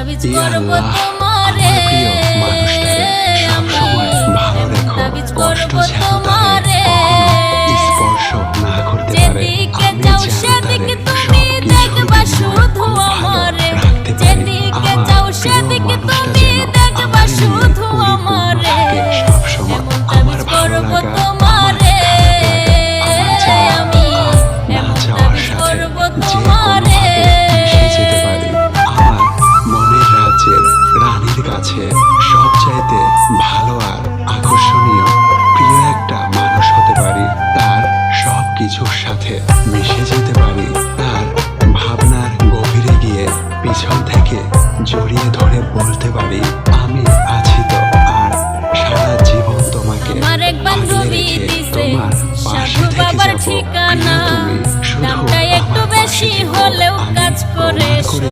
ইয়া আল্লাহ, আমার প্রিয় মানুষটারে সবসময় ভালো রেখো, কষ্ট যেন তারে কখনো স্পর্শ না করতে পারে। আমি যেন তারে সবকিছুর বিনিময়ে খুব ভালো রাখতে পারি। আমার প্রিয় মানুষটা যেন আমার নিয়ে পরিপূর্ণ থাকে সবসময়। আমার ভালো লাগা, আমার খারাপ লাগা, আমার চাওয়া আর না চাওয়ার সাথে যে কোনোভাবে মিশে যেতে পারি। আমার মনের রাজ্যের রানীর কাছে সবচাইতে ভালো আর আকর্ষণীয় প্রিয় একটা মানুষ হতে পারি। তার সব কিছুর সাথে মিশে যেতে পারি। তার ভাবনার গভীরে গিয়ে পিছন থেকে জড়িয়ে ধরে বলতে পারি,